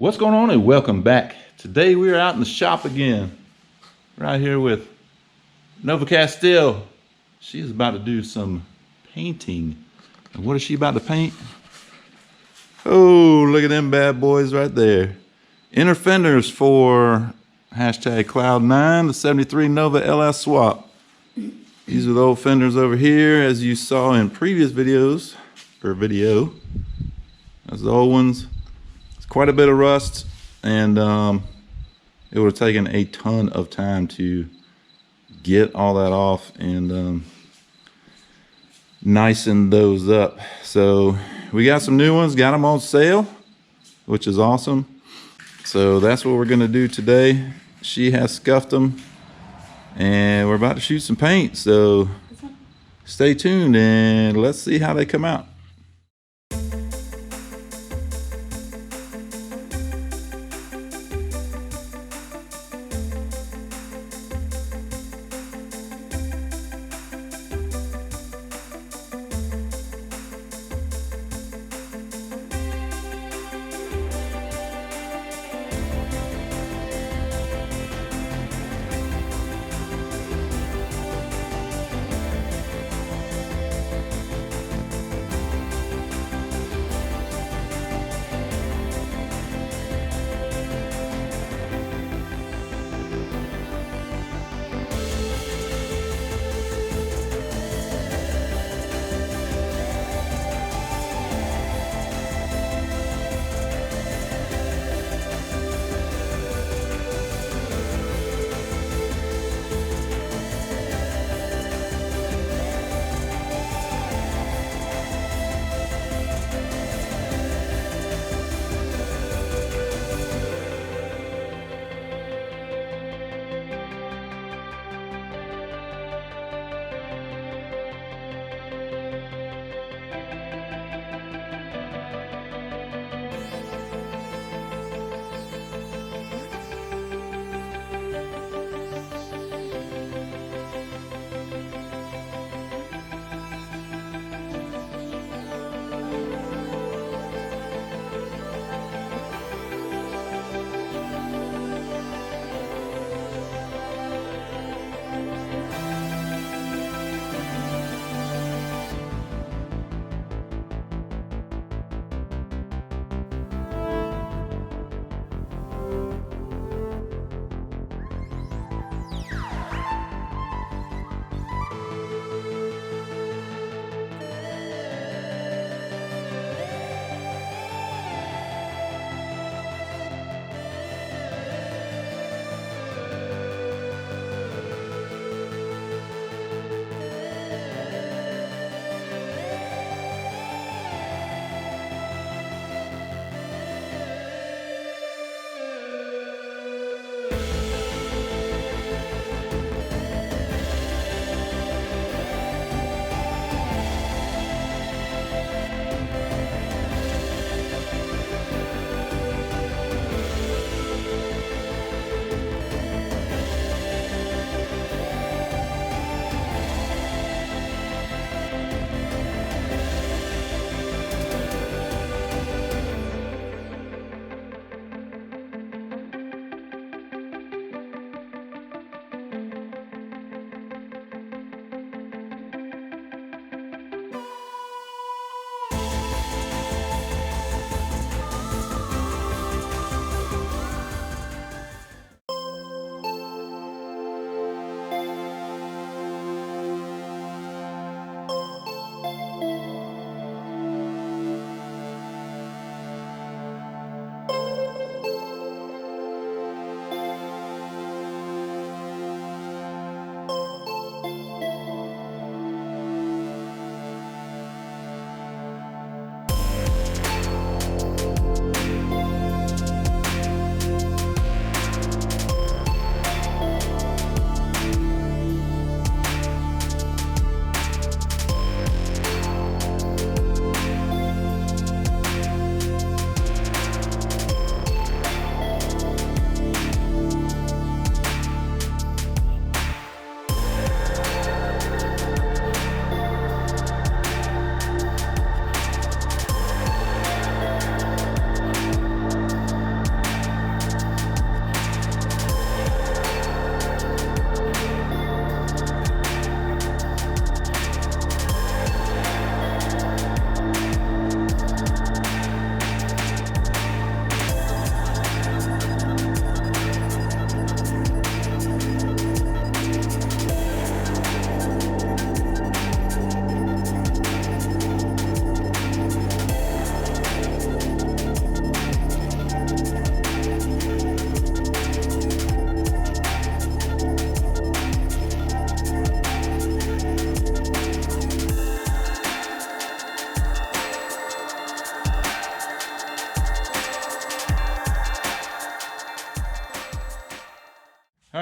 What's going on and welcome back. Today we are out in the shop again, right here with Nova Castile. She's about to do some painting. And what is she about to paint? Oh, look at them bad boys right there. Inner fenders for hashtag Cloud9, the 73 Nova LS swap. These are the old fenders over here, as you saw in previous videos, or video. That's the old ones. It's quite a bit of rust, and it would have taken a ton of time to get all that off and nicen those up. So we got some new ones, got them on sale, which is awesome. So that's what we're gonna do today. She has scuffed them and we're about to shoot some paint. So stay tuned and let's see how they come out.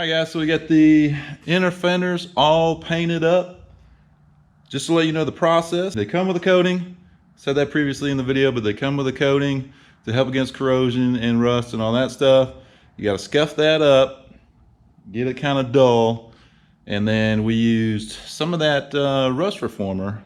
right, guys, so we got the inner fenders all painted up. Just to let you know the process, they come with a coating. Said that previously in the video, but they come with a coating to help against corrosion and rust and all that stuff. You got to scuff that up, get it kind of dull, and then we used some of that rust reformer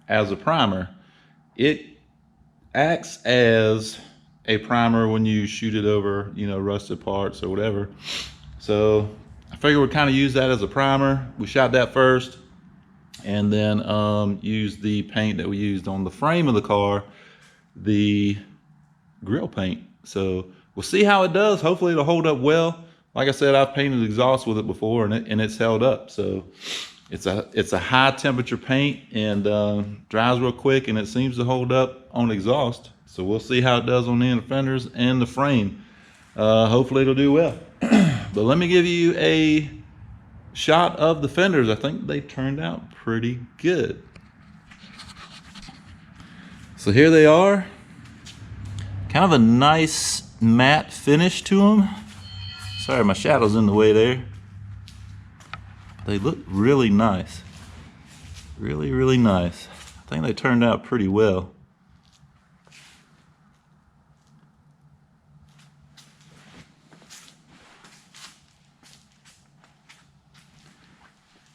as a primer. It acts as a primer when you shoot it over, you know, rusted parts or whatever. So I figured we'd kind of use that as a primer. We shot that first, and then used the paint that we used on the frame of the car, the grill paint. So we'll see how it does. Hopefully it'll hold up well. Like I said, I've painted exhaust with it before, and it's held up. So it's a high temperature paint, and dries real quick, and it seems to hold up on exhaust. So we'll see how it does on the inner fenders and the frame. Hopefully it'll do well. But let me give you a shot of the fenders. I think they turned out pretty good. So here they are. Kind of a nice matte finish to them. Sorry, my shadow's in the way there. They look really nice. Really, really nice. I think they turned out pretty well.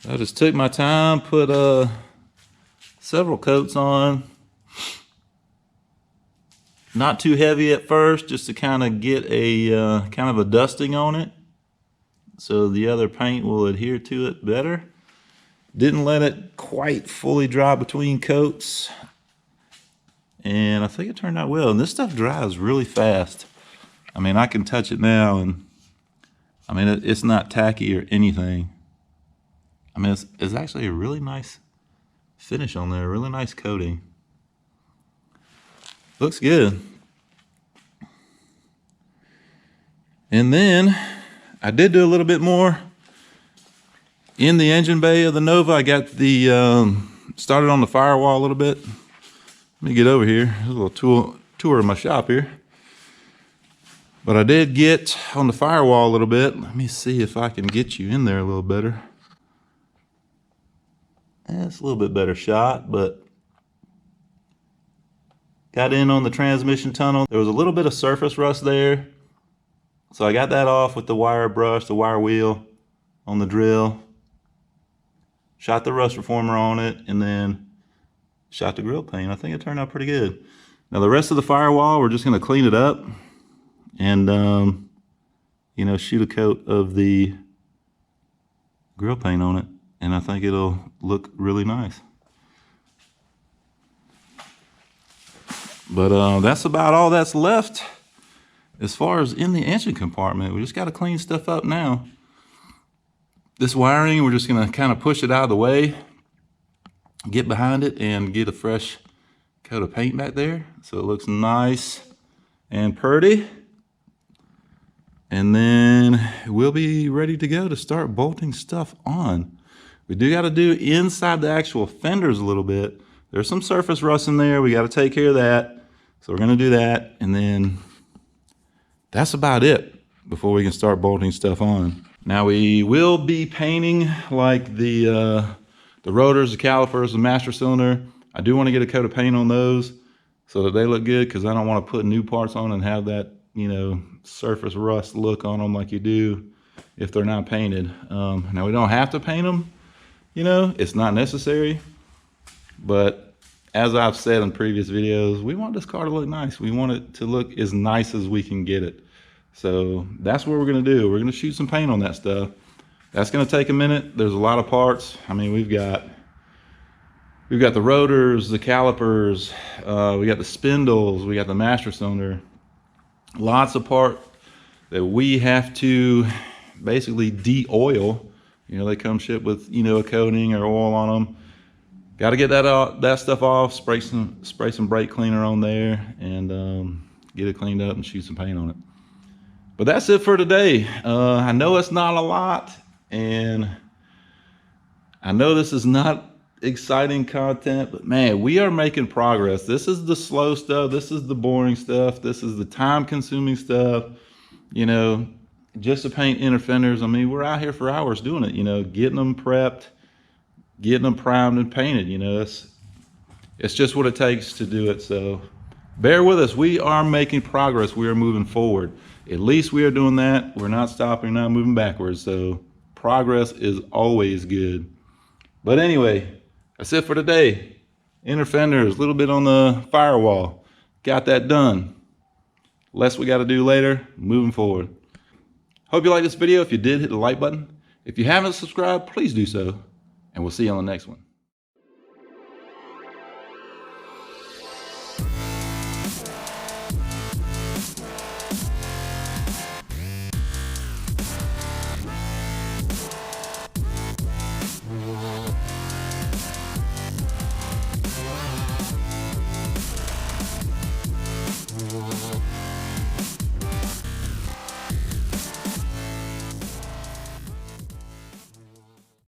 I just took my time, put several coats on. Not too heavy at first, just to kind of get a kind of a dusting on it, so the other paint will adhere to it better. Didn't let it quite fully dry between coats, and I think it turned out well. And this stuff dries really fast. I mean, I can touch it now, and I mean, it's not tacky or anything. I mean, it's actually a really nice finish on there, a really nice coating. Looks good. And then I did do a little bit more in the engine bay of the Nova. I got the started on the firewall a little bit. Let me get over here. There's a little tour of my shop here. But I did get on the firewall a little bit. Let me see if I can get you in there a little better. It's a little bit better shot, but got in on the transmission tunnel. There was a little bit of surface rust there. So I got that off with the wire brush, the wire wheel on the drill. Shot the rust reformer on it, and then shot the grill paint. I think it turned out pretty good. Now the rest of the firewall, we're just gonna clean it up and you know, shoot a coat of the grill paint on it. And I think it'll look really nice. But that's about all that's left as far as in the engine compartment. We just got to clean stuff up now. This wiring, we're just going to kind of push it out of the way, get behind it, and get a fresh coat of paint back there so it looks nice and pretty. And then we'll be ready to go to start bolting stuff on. We do got to do inside the actual fenders a little bit. There's some surface rust in there. We got to take care of that. So we're going to do that, and then that's about it before we can start bolting stuff on. Now we will be painting like the rotors, the calipers, the master cylinder. I do want to get a coat of paint on those so that they look good, because I don't want to put new parts on and have that, you know, surface rust look on them like you do if they're not painted. Now we don't have to paint them. You know, it's not necessary, but as I've said in previous videos, we want this car to look nice. We want it to look as nice as we can get it. So that's what we're gonna do. We're gonna shoot some paint on that stuff. That's gonna take a minute. There's a lot of parts. I mean, we've got the rotors, the calipers, we got the spindles, we got the master cylinder. Lots of parts that we have to basically de-oil. You know, they come shipped with, you know, a coating or oil on them. Got to get that stuff off, spray some brake cleaner on there, and get it cleaned up and shoot some paint on it. But that's it for today. I know it's not a lot, and I know this is not exciting content, but man, we are making progress. This is the slow stuff. This is the boring stuff. This is the time-consuming stuff. You know, just to paint inner fenders, I mean, we're out here for hours doing it, you know, getting them prepped, getting them primed and painted, you know. It's just what it takes to do it. So bear with us. We are making progress. We are moving forward. At least we are doing that. We're not stopping, not moving backwards. So progress is always good. But anyway, that's it for today. Inner fenders, a little bit on the firewall. Got that done. Less we got to do later, moving forward. Hope you like this video. If you did, hit the like button. If you haven't subscribed, please do so. And we'll see you on the next one.